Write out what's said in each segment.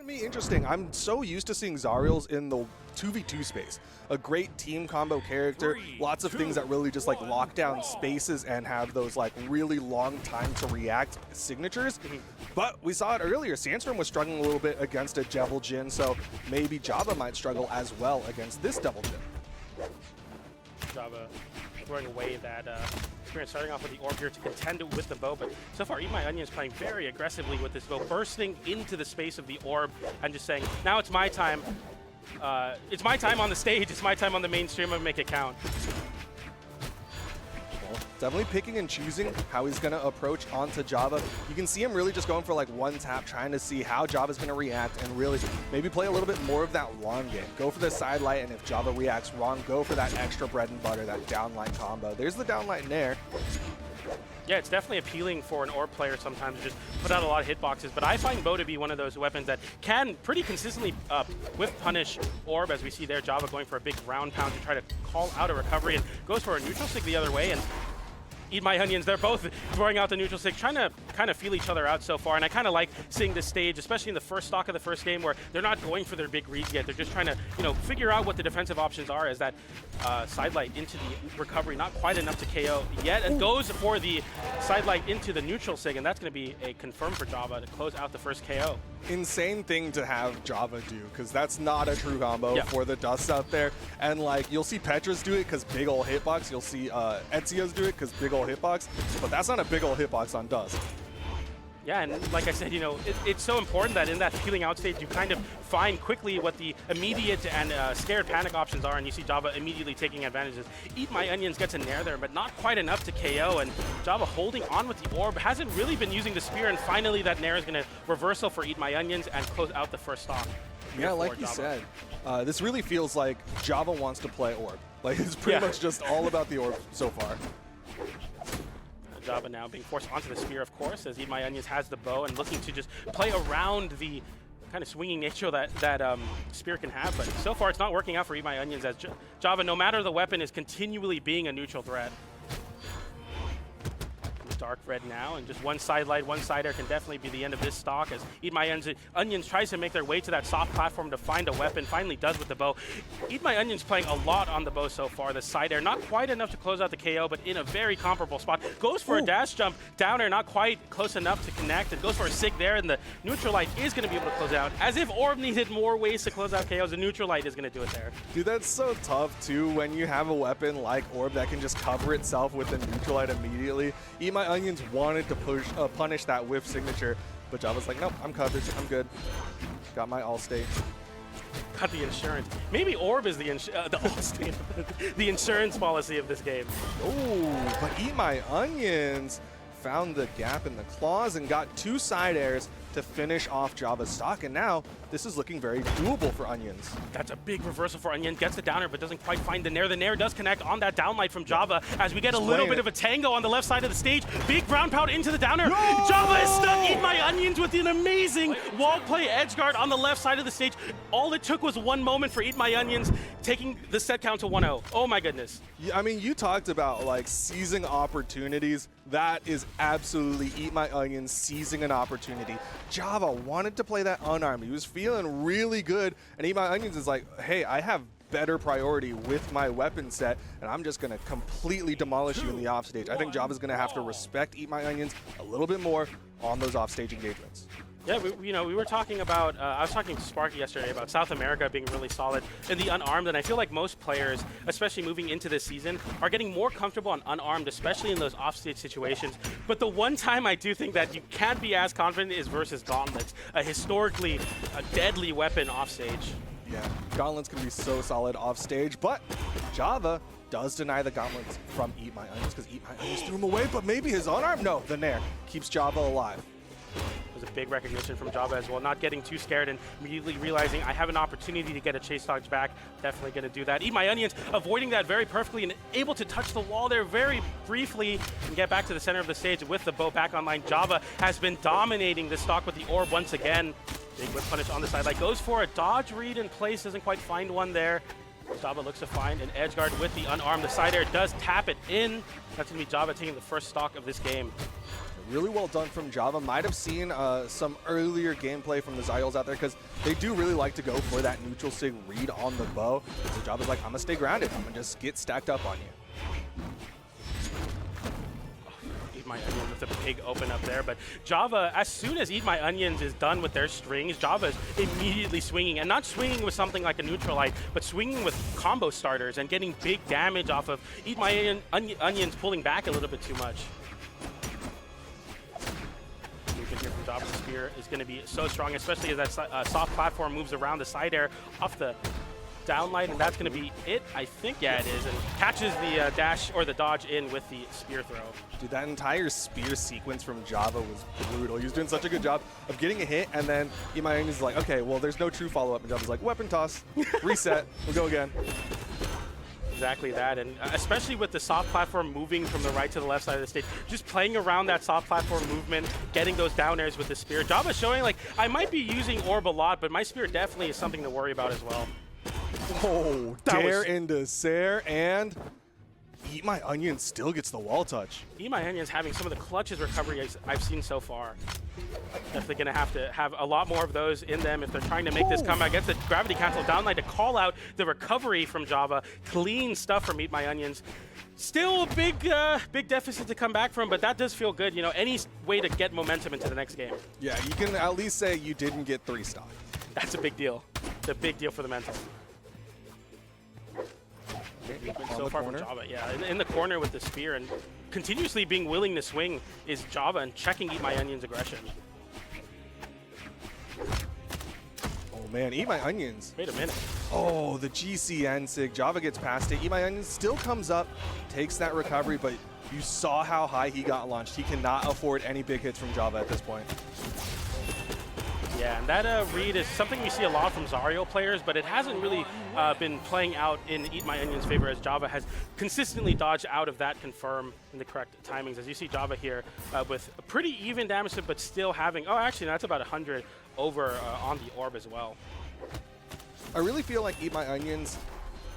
be interesting. I'm so used to seeing Zariel's in the 2v2 space. A great team combo character, lots of things that really just like lock down spaces and have those like really long time to react signatures. But we saw it earlier, Sandstorm was struggling a little bit against a Devil Jin, so maybe Java might struggle as well against this Devil Jin. Java throwing away that experience, starting off with the orb here to contend with the bow, but so far Eat My Onions playing very aggressively with this bow, bursting into the space of the orb and just saying, now it's my time. It's my time on the stage, it's my time on the mainstream, and make it count. Well, definitely picking and choosing how he's going to approach onto Java. You can see him really just going for like one tap, trying to see how Java's going to react and really maybe play a little bit more of that long game. Go for the side light, and if Java reacts wrong, go for that extra bread and butter, that downlight combo. There's the downlight in there. Yeah, it's definitely appealing for an orb player sometimes to just put out a lot of hitboxes, but I find bow to be one of those weapons that can pretty consistently whiff punish orb, as we see there, Java going for a big ground pound to try to call out a recovery, and goes for a neutral stick the other way, and Eat My Onions, they're both throwing out the neutral stick, trying to kind of feel each other out so far, and I kind of like seeing this stage, especially in the first stock of the first game, where they're not going for their big reads yet. They're just trying to, you know, figure out what the defensive options are, as that sidelight into the recovery, not quite enough to KO yet, and goes for the sidelight into the neutral sig, and that's going to be a confirm for Java to close out the first KO. Insane thing to have Java do, because that's not a true combo for the Dust out there. And like, you'll see Petra's do it because big ol' hitbox, you'll see Ezio's do it because big ol' hitbox, but that's not a big ol' hitbox on Dust. Yeah, and like I said, you know, it's so important that in that feeling out stage, you kind of find quickly what the immediate and scared panic options are, and you see Java immediately taking advantages. Eat My Onions gets a nair there, but not quite enough to KO, and Java holding on with the orb, hasn't really been using the spear, and finally that nair is going to reversal for Eat My Onions and close out the first stock. Yeah, like you said, this really feels like Java wants to play orb. Like, it's pretty much just all about the orb so far. Java now being forced onto the spear, of course, as Eat My Onions has the bow and looking to just play around the kind of swinging nature that spear can have. But so far, it's not working out for Eat My Onions, as Java, no matter the weapon, is continually being a neutral threat. Dark red now, and just one side light, one side air can definitely be the end of this stock, as Eat My Onions tries to make their way to that soft platform to find a weapon, finally does with the bow. Eat My Onions playing a lot on the bow so far. The side air, not quite enough to close out the KO, but in a very comparable spot. Goes for a dash jump, down air, not quite close enough to connect, and goes for a sig there, and the neutral light is going to be able to close out. As if Orb needed more ways to close out KOs, the neutral light is going to do it there. Dude, that's so tough too when you have a weapon like Orb that can just cover itself with the neutral light immediately. Eat My Onions wanted to punish that whiff signature, but Java's like, nope, I'm covered, I'm good. Got my all state. Got the insurance. Maybe Orb is the all-state, the insurance policy of this game. Oh, but Eat My Onions found the gap in the claws and got two side airs to finish off Java's stock, and now this is looking very doable for Onions. That's a big reversal for Onion. Gets the downer, but doesn't quite find the nair. The nair does connect on that downlight from Java, as we get a little bit of a tango on the left side of the stage. Big ground pound into the downer. No! Java is stuck. Eat My Onions with an amazing wall play edge guard on the left side of the stage. All it took was one moment for Eat My Onions, taking the set count to 1-0. Oh my goodness. Yeah, I mean, you talked about like seizing opportunities. That is absolutely Eat My Onions seizing an opportunity. Java wanted to play that unarmed. He was feeling really good, and Eat My Onions is like, hey, I have better priority with my weapon set, and I'm just going to completely demolish you in the offstage. I think Java's going to have to respect Eat My Onions a little bit more on those offstage engagements. Yeah, we were talking about, I was talking to Sparky yesterday about South America being really solid in the unarmed, and I feel like most players, especially moving into this season, are getting more comfortable on unarmed, especially in those offstage situations. But the one time I do think that you can't be as confident is versus Gauntlets, a historically deadly weapon offstage. Yeah, Gauntlets can be so solid offstage, but Java does deny the Gauntlets from Eat My Onions, because Eat My Onions threw him away, but maybe his unarmed? No, the nair keeps Java alive. It was a big recognition from Java as well, not getting too scared and immediately realizing I have an opportunity to get a chase dodge back. Definitely going to do that. Eat My Onions avoiding that very perfectly and able to touch the wall there very briefly and get back to the center of the stage with the bow back online. Java has been dominating the stock with the orb once again. Big whip punish on the side. Like goes for a dodge read in place, doesn't quite find one there. Java looks to find an edge guard with the unarmed. The side air does tap it in. That's going to be Java taking the first stock of this game. really well done from Java. Might have seen some earlier gameplay from the Zyles out there because they do really like to go for that neutral sig read on the bow. So Java's like, I'm going to stay grounded. I'm going to just get stacked up on you. Eat My Onions with a big open up there, but Java, as soon as Eat My Onions is done with their strings, Java is immediately swinging, and not swinging with something like a neutralite, but swinging with combo starters and getting big damage off of Eat My Onions pulling back a little bit too much. Movement here from Java. The spear is going to be so strong, especially as that soft platform moves around the side air off the downlight, and that's going to be it, I think. Yeah, it is, and catches the dash or the dodge in with the spear throw. Dude, that entire spear sequence from Java was brutal. He was doing such a good job of getting a hit, and then Eat My Onions is like, okay, well, there's no true follow-up, and Java's like, weapon toss, reset, we'll go again. Exactly that, and especially with the soft platform moving from the right to the left side of the stage, just playing around that soft platform movement, getting those down airs with the spear. Java showing, like, I might be using orb a lot, but my spear definitely is something to worry about as well. Oh, dare into Sair, and Eat My Onions still gets the wall touch. Eat My Onions having some of the clutches recovery I've seen so far. Definitely going to have a lot more of those in them if they're trying to make this comeback. Gets the gravity cancel downline to call out the recovery from Java. Clean stuff from Eat My Onions. Still a big deficit to come back from, but that does feel good. You know, any way to get momentum into the next game. Yeah, you can at least say you didn't get 3 stock. That's a big deal. It's a big deal for the mental. So far from Java, yeah, in the corner with the spear, and continuously being willing to swing is Java and checking Eat My Onions' aggression. Oh man, Eat My Onions. Wait a minute. Oh, the GCN sig. Java gets past it. Eat My Onions still comes up, takes that recovery, but you saw how high he got launched. He cannot afford any big hits from Java at this point. Yeah, and that read is something we see a lot from Zario players, but it hasn't really been playing out in Eat My Onions' favor, as Java has consistently dodged out of that confirm in the correct timings. As you see Java here with a pretty even damage, but still having, oh, actually, that's about 100 over on the orb as well. I really feel like Eat My Onions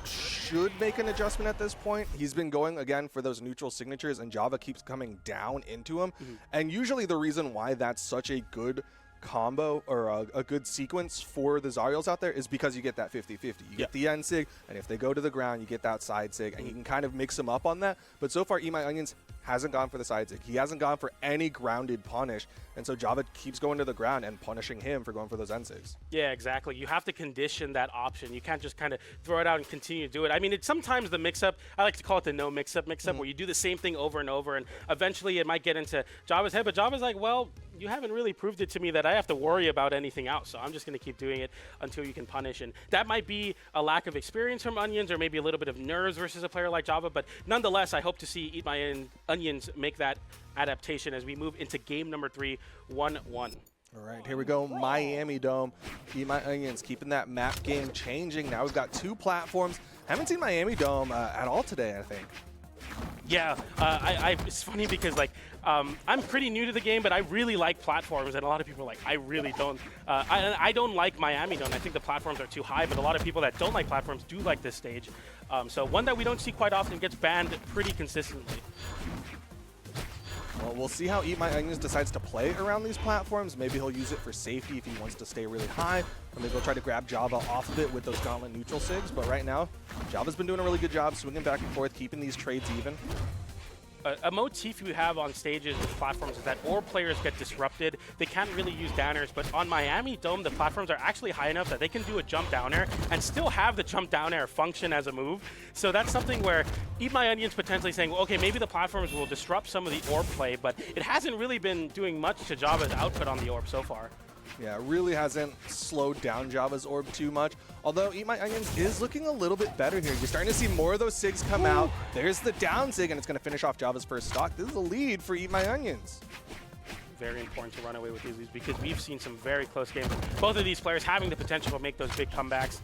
should make an adjustment at this point. He's been going, again, for those neutral signatures, and Java keeps coming down into him. Mm-hmm. And usually the reason why that's such a good combo or a good sequence for the Zariels out there is because you get that 50-50. You get the end sig, and if they go to the ground, you get that side sig, and you can kind of mix them up on that. But so far, Eat My Onions hasn't gone for the side sig. He hasn't gone for any grounded punish, and so Java keeps going to the ground and punishing him for going for those end sigs. Yeah, exactly. You have to condition that option. You can't just kind of throw it out and continue to do it. I mean, it's sometimes the mix-up, I like to call it the no mix-up where you do the same thing over and over, and eventually it might get into Java's head, but Java's like, well, you haven't really proved it to me that I have to worry about anything else, so I'm just going to keep doing it until you can punish. And that might be a lack of experience from Onions, or maybe a little bit of nerves versus a player like Java, but nonetheless, I hope to see Eat My Onions make that adaptation as we move into game number 3, 1-1. All right, here we go, Miami Dome. Eat My Onions keeping that map game changing. Now we've got 2 platforms. Haven't seen Miami Dome at all today, I think. Yeah, it's funny because, like, I'm pretty new to the game, but I really like platforms, and a lot of people are like, I really don't. I don't like Miami Dome. I think the platforms are too high, but a lot of people that don't like platforms do like this stage. So one that we don't see quite often, gets banned pretty consistently. Well, we'll see how Eat My Onions decides to play around these platforms. Maybe he'll use it for safety if he wants to stay really high, or maybe he'll try to grab Java off of it with those Gauntlet neutral sigs. But right now, Java's been doing a really good job swinging back and forth, keeping these trades even. A motif you have on stages with platforms is that orb players get disrupted. They can't really use downers, but on Miami Dome, the platforms are actually high enough that they can do a jump down air and still have the jump down air function as a move. So that's something where Eat My Onions potentially saying, well, okay, maybe the platforms will disrupt some of the orb play, but it hasn't really been doing much to Java's output on the orb so far. Yeah, it really hasn't slowed down Java's orb too much. Although Eat My Onions is looking a little bit better here. You're starting to see more of those sigs come out. There's the down sig, and it's going to finish off Java's first stock. This is a lead for Eat My Onions. Very important to run away with these leads because we've seen some very close games. Both of these players having the potential to make those big comebacks.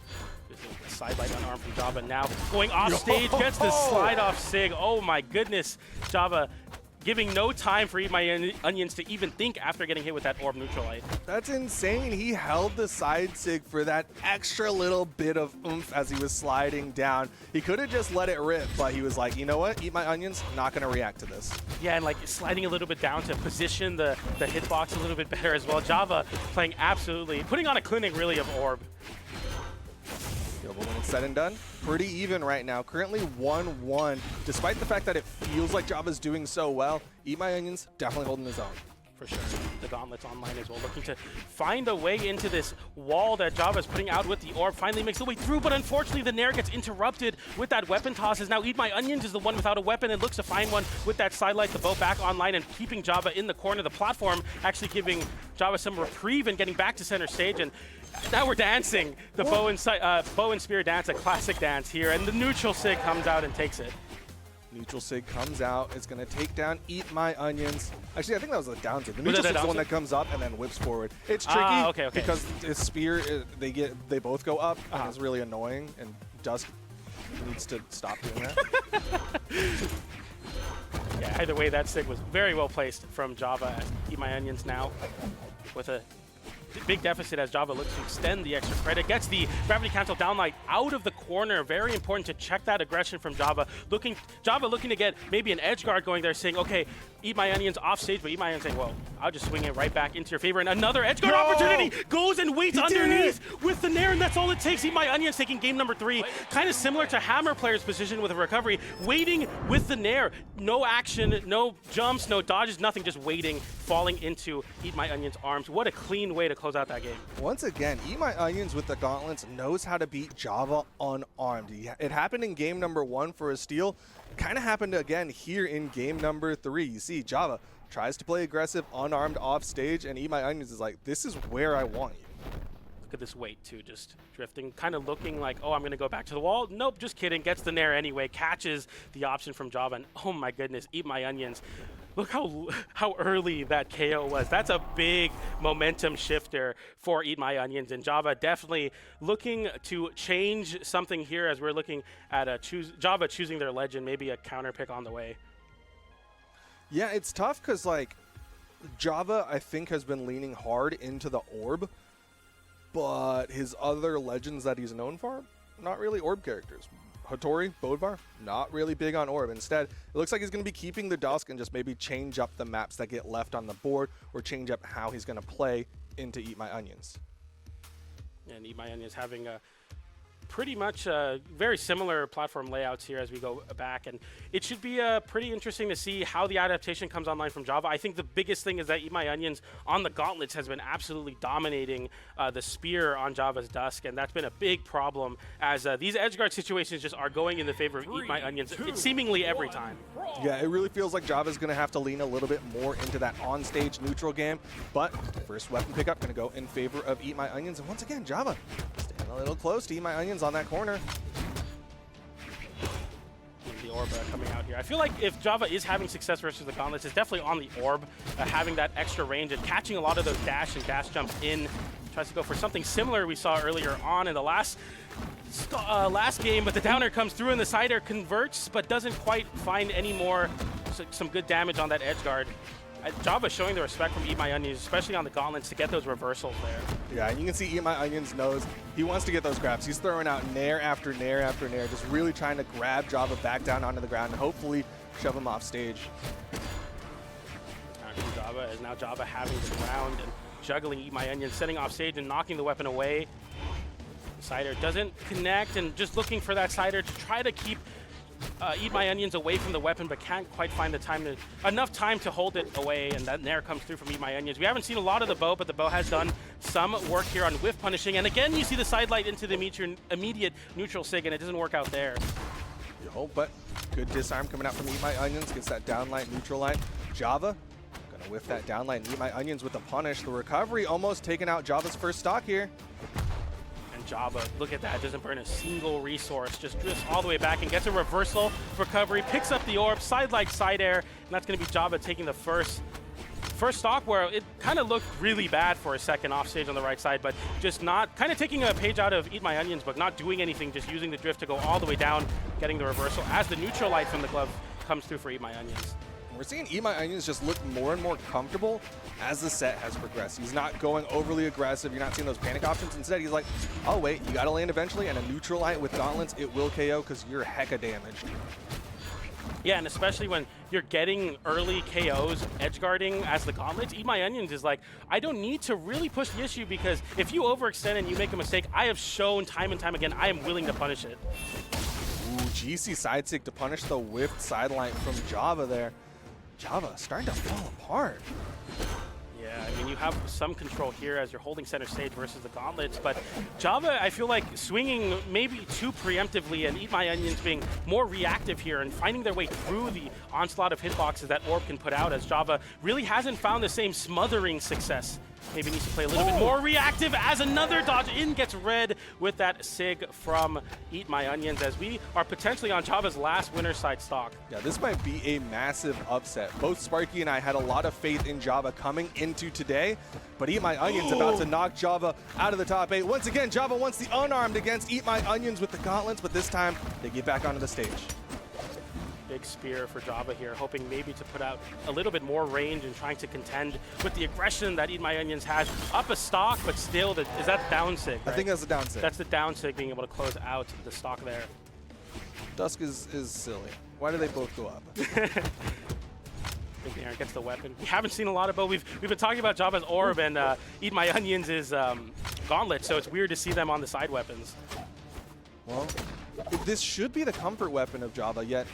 There's a sidelight unarmed from Java now. Going off stage, gets the slide off sig. Oh my goodness. Java giving no time for Eat My Onions to even think after getting hit with that orb neutral light. That's insane. He held the side sig for that extra little bit of oomph as he was sliding down. He could have just let it rip, but he was like, you know what? Eat My Onions, not going to react to this. Yeah, and like sliding a little bit down to position the hitbox a little bit better as well. Java playing absolutely, putting on a clinic really of orb. But when it's said and done, pretty even right now. Currently 1-1. Despite the fact that it feels like Java's doing so well, Eat My Onions definitely holding his own. For sure. The Gauntlet's online as well, looking to find a way into this wall that Java's putting out with the orb. Finally makes the way through, but unfortunately the Nair gets interrupted with that weapon toss. As now Eat My Onions is the one without a weapon and looks to find one with that sidelight. The bow back online and keeping Java in the corner. The platform actually giving Java some reprieve and getting back to center stage. And now we're dancing. The bow and spear dance, a classic dance here. And the neutral sig comes out and takes it. Neutral sig comes out. It's going to take down Eat My Onions. Actually, I think that was a down sig. The neutral sig's the one that comes up and then whips forward. It's tricky because the spear, they both go up. And it's really annoying, and Dusk needs to stop doing that. Yeah, either way, that sig was very well placed from Java. Eat My Onions now with a big deficit as Java looks to extend the extra credit. Gets the gravity cancel downlight out of the corner. Very important to check that aggression from Java. Java looking to get maybe an edge guard going there, saying, okay, Eat My Onions off stage, but Eat My Onions saying, well, I'll just swing it right back into your favor. And another edge guard opportunity goes and waits underneath with the Nair, and that's all it takes. Eat My Onions taking game number 3. Kind of similar to Hammer player's position with a recovery. Waiting with the Nair. No action, no jumps, no dodges, nothing, just waiting, falling into Eat My Onions' arms. What a clean way to close out that game. Once again, Eat My Onions with the gauntlets knows how to beat Java unarmed. It happened in game number 1 for a steal. Kind of happened again here in game number 3. You see Java tries to play aggressive, unarmed off stage, and Eat My Onions is like, this is where I want you. Look at this weight too, just drifting, kind of looking like, oh, I'm going to go back to the wall. Nope, just kidding. Gets the Nair anyway, catches the option from Java, and oh my goodness, Eat My Onions. Look how early that KO was. That's a big momentum shifter for Eat My Onions, and Java definitely looking to change something here as we're looking at Java choosing their legend, maybe a counter pick on the way. Yeah, it's tough because like Java, I think, has been leaning hard into the orb, but his other legends that he's known for, not really orb characters. Hattori, Bodvar, not really big on orb. Instead, it looks like he's going to be keeping the Dusk and just maybe change up the maps that get left on the board or change up how he's going to play into Eat My Onions. And Eat My Onions having a pretty much very similar platform layouts here as we go back, and it should be pretty interesting to see how the adaptation comes online from Java. I think the biggest thing is that Eat My Onions on the gauntlets has been absolutely dominating the spear on Java's Dusk, and that's been a big problem as these edgeguard situations just are going in the favor of Eat My Onions seemingly every time. Yeah, it really feels like Java's going to have to lean a little bit more into that on-stage neutral game, but first weapon pickup going to go in favor of Eat My Onions, and once again, Java staying a little close to Eat My Onions on that corner. The orb coming out here. I feel like if Java is having success versus the gauntlets, it's definitely on the orb, having that extra range and catching a lot of those dash and dash jumps in. Tries to go for something similar we saw earlier on in the last game, but the downer comes through and the side air converts, but doesn't quite find any more, some good damage on that edge guard. Java showing the respect from Eat My Onions, especially on the gauntlets, to get those reversals there. Yeah, and you can see Eat My Onions knows he wants to get those grabs. He's throwing out Nair after Nair after Nair, just really trying to grab Java back down onto the ground and hopefully shove him off stage. Java having the ground and juggling Eat My Onions, setting off stage and knocking the weapon away. Sider doesn't connect and just looking for that Sider to try to keep Eat My Onions away from the weapon, but can't quite find the enough time to hold it away, and that Nair comes through from Eat My Onions. We haven't seen a lot of the bow, but the bow has done some work here on whiff punishing, and again you see the sidelight into the immediate neutral sig, and it doesn't work out there. Yo, but good disarm coming out from Eat My Onions, gets that downlight, neutral light. Java gonna whiff that downlight and Eat My Onions with the punish. The recovery almost taking out Java's first stock here. Java, look at that, doesn't burn a single resource, just drifts all the way back and gets a reversal recovery, picks up the orb, side air, and that's going to be Java taking the first stock, where it kind of looked really bad for a second off stage on the right side, but just not, kind of taking a page out of Eat My Onions, but not doing anything, just using the drift to go all the way down, getting the reversal as the neutral light from the glove comes through for Eat My Onions. We're seeing Eat My Onions just look more and more comfortable as the set has progressed. He's not going overly aggressive. You're not seeing those panic options. Instead, he's like, oh, wait, you got to land eventually, and a neutral light with gauntlets, it will KO because you're hecka damaged. Yeah, and especially when you're getting early KOs, edge guarding as the gauntlets, Eat My Onions is like, I don't need to really push the issue because if you overextend and you make a mistake, I have shown time and time again I am willing to punish it. Ooh, GC side stick to punish the whiffed sideline from Java there. Java starting to fall apart. Yeah, I mean, you have some control here as you're holding center stage versus the gauntlets, but Java, I feel like swinging maybe too preemptively and Eat My Onions being more reactive here and finding their way through the onslaught of hitboxes that Orb can put out, as Java really hasn't found the same smothering success. Maybe needs to play a little bit more reactive as another dodge in gets red with that SIG from Eat My Onions, as we are potentially on Java's last winner side stock. Yeah, this might be a massive upset. Both Sparky and I had a lot of faith in Java coming into today, but Eat My Onions about to knock Java out of the top 8. Once again, Java wants the unarmed against Eat My Onions with the gauntlets, but this time they get back onto the stage. Big spear for Java here, hoping maybe to put out a little bit more range and trying to contend with the aggression that Eat My Onions has. Up a stock, but still, is that down sig, right? I think that's the down sig. That's the down sig, being able to close out the stock there. Dusk is silly. Why do they both go up? I think Aaron gets the weapon. We haven't seen a lot of both. We've been talking about Java's Orb and Eat My Onions is Gauntlet, so it's weird to see them on the side weapons. Well, this should be the comfort weapon of Java, yet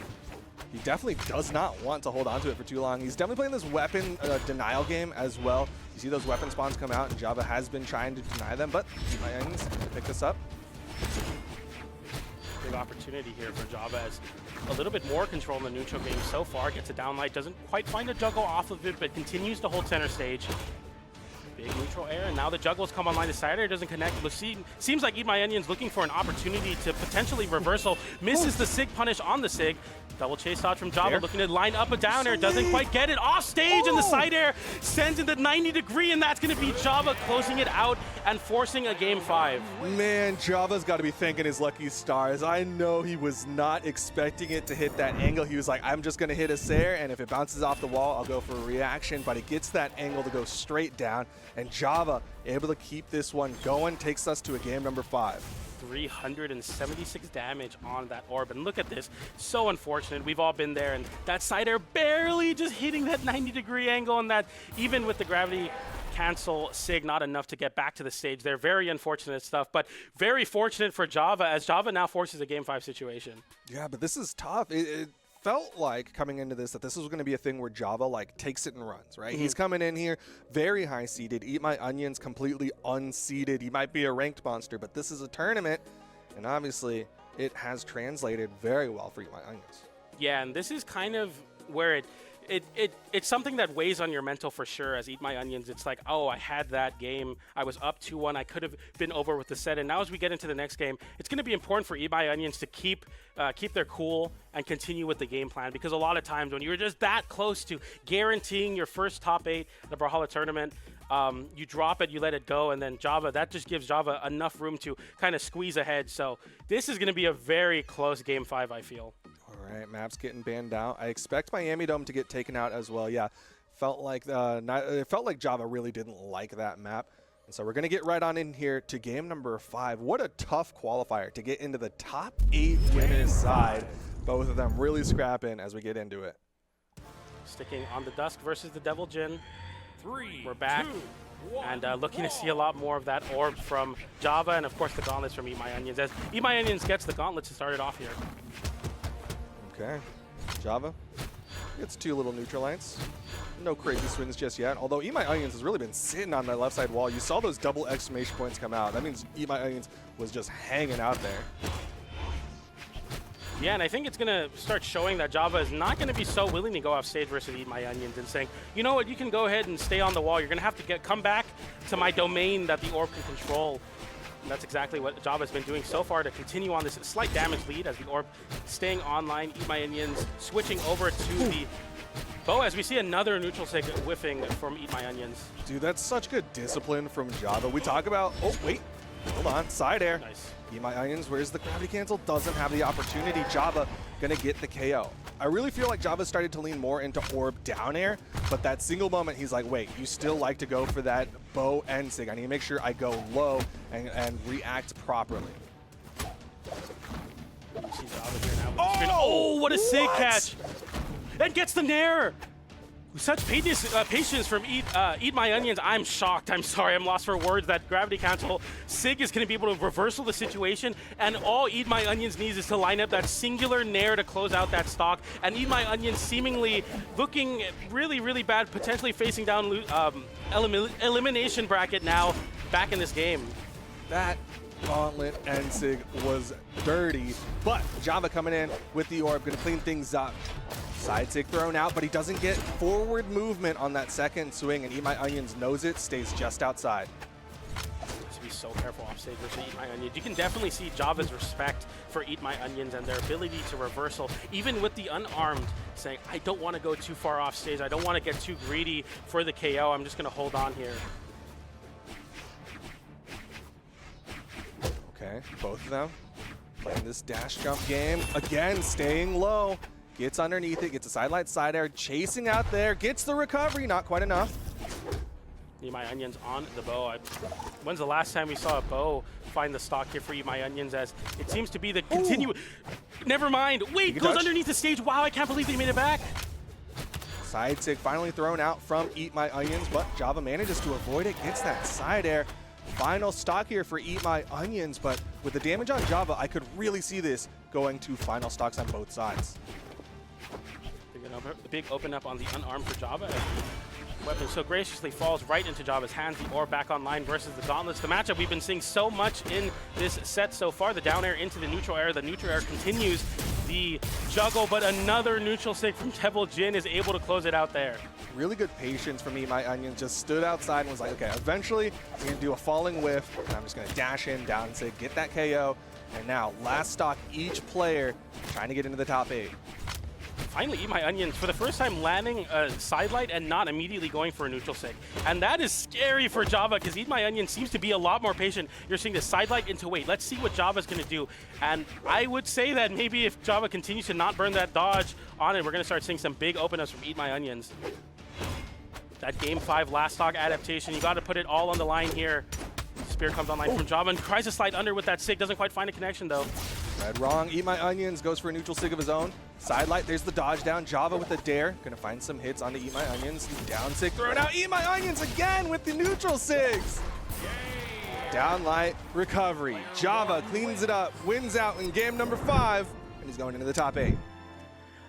he definitely does not want to hold on to it for too long. He's definitely playing this weapon denial game as well. You see those weapon spawns come out, and Java has been trying to deny them, but Eat My Onions pick this up. Big opportunity here for Java as a little bit more control in the neutral game so far. Gets a downlight, doesn't quite find a juggle off of it, but continues to hold center stage. Big neutral air, and now the juggles come online. The side air doesn't connect. Seems like Eat My Onions looking for an opportunity to potentially reversal. Misses the SIG punish on the SIG. Double chase dodge from Java, looking to line up a down air. Doesn't quite get it. Off stage, and the side air sends in the 90-degree, and that's going to be Java closing it out and forcing a game 5. Man, Java's got to be thanking his lucky stars. I know he was not expecting it to hit that angle. He was like, I'm just going to hit a Sair, and if it bounces off the wall, I'll go for a reaction. But it gets that angle to go straight down, and Java able to keep this one going, takes us to a game number 5. 376 damage on that orb, and look at this, so unfortunate. We've all been there, and that side air barely just hitting that 90-degree angle, and that even with the gravity cancel SIG, not enough to get back to the stage there. Very unfortunate stuff, but very fortunate for Java, as Java now forces a game 5 situation. Yeah, but this is tough. It felt like coming into this that this was going to be a thing where Java like takes it and runs, right? He's coming in here very high seeded. Eat My Onions completely unseeded. He might be a ranked monster, but this is a tournament, and obviously it has translated very well for Eat My Onions. Yeah, and this is kind of where it's something that weighs on your mental for sure. As Eat My Onions, it's like, oh, I had that game. I was up 2-1. I could have been over with the set. And now as we get into the next game, it's going to be important for Eat My Onions to keep their cool and continue with the game plan. Because a lot of times when you're just that close to guaranteeing your first top 8 at the Brawlhalla tournament, you drop it, you let it go, and then Java, that just gives Java enough room to kind of squeeze ahead. So this is going to be a very close game 5, I feel. All right, map's getting banned out. I expect Miami Dome to get taken out as well. Yeah, it felt like Java really didn't like that map. And so we're going to get right on in here to game number 5. What a tough qualifier to get into the top 8 winners side. Both of them really scrapping as we get into it. Sticking on the Dusk versus the Devil Jin. We're back. And looking to see a lot more of that orb from Java, and of course the gauntlets from Eat My Onions, as Eat My Onions gets the gauntlets to start it off here. Okay, Java gets 2 little neutral lights. No crazy swings just yet, although Eat My Onions has really been sitting on that left side wall. You saw those double exclamation points come out. That means Eat My Onions was just hanging out there. Yeah, and I think it's going to start showing that Java is not going to be so willing to go off stage versus Eat My Onions and saying, you know what, you can go ahead and stay on the wall. You're going to have to come back to my domain that the orb can control. And that's exactly what Java's been doing so far to continue on this slight damage lead as the orb staying online. Eat My Onions switching over to the bow as we see another neutral sig whiffing from Eat My Onions. Dude, that's such good discipline from Java. We talk about, oh, wait, hold on, side air. Nice. Eat My Onions, where's the gravity cancel? Doesn't have the opportunity. Java gonna get the KO. I really feel like Java started to lean more into orb down air, but that single moment, he's like, wait, you still like to go for that bow and sig. I need to make sure I go low and react properly. See Java here now. Oh, what a sig catch! And gets the nair! Such patience from Eat My Onions. I'm shocked. I'm sorry. I'm lost for words. That Gravity Cancel Sig is going to be able to reversal the situation, and all Eat My Onions needs is to line up that singular nair to close out that stock. And Eat My Onions seemingly looking really, really bad, potentially facing down elimination bracket now, back in this game. That gauntlet and sig was dirty, but Java coming in with the orb, going to clean things up. Side sig thrown out, but he doesn't get forward movement on that second swing, and Eat My Onions knows it, stays just outside. To be so careful off stage versus Eat My Onions. You can definitely see Java's respect for Eat My Onions and their ability to reversal, even with the unarmed, saying, I don't want to go too far off stage. I don't want to get too greedy for the KO. I'm just going to hold on here. Okay, both of them playing this dash jump game. Again, staying low. Gets underneath it, gets a sidelight side air, chasing out there, gets the recovery, not quite enough. Eat My Onions on the bow. When's the last time we saw a bow find the stock here for Eat My Onions, as it seems to be the continue. Never mind. Wait, goes underneath the stage. Wow, I can't believe they made it back. Side sig finally thrown out from Eat My Onions, but Java manages to avoid it, gets that side air. Final stock here for Eat My Onions, but with the damage on Java, I could really see this going to final stocks on both sides. The big open up on the unarmed for Java. Weapon so graciously falls right into Java's hands. The orb back online versus the Gauntlets. The matchup we've been seeing so much in this set so far. The down air into the neutral air. The neutral air continues the juggle, but another neutral sig from Devil Jin is able to close it out there. Really good patience from Eat My Onions. Just stood outside and was like, okay, eventually we're going to do a falling whiff, and I'm just going to dash in, down sig, get that KO. And now, last stock, each player trying to get into the top 8. Finally, Eat My Onions, for the first time, landing a sidelight and not immediately going for a neutral sig. And that is scary for Java, because Eat My Onions seems to be a lot more patient. You're seeing the sidelight into wait. Let's see what Java's going to do. And I would say that maybe if Java continues to not burn that dodge on it, we're going to start seeing some big open-ups from Eat My Onions. That Game 5 last stock adaptation, you got to put it all on the line here. Spear comes online from Java and tries to slide under with that sig. Doesn't quite find a connection, though. Read wrong. Eat My Onions goes for a neutral sig of his own. Sidelight, there's the dodge down. Java with the dare. Gonna find some hits on the Eat My Onions. Down sig thrown out. Eat My Onions again with the neutral sigs. Downlight recovery. Java cleans it up, wins out in game number 5, and he's going into the top 8.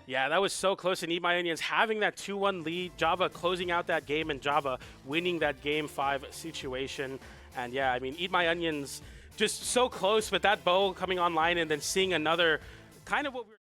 Yeah, that was so close, and Eat My Onions having that 2-1 lead. Java closing out that game, and Java winning that Game 5 situation. And yeah, I mean, Eat My Onions just so close with that bow coming online and then seeing another kind of what we were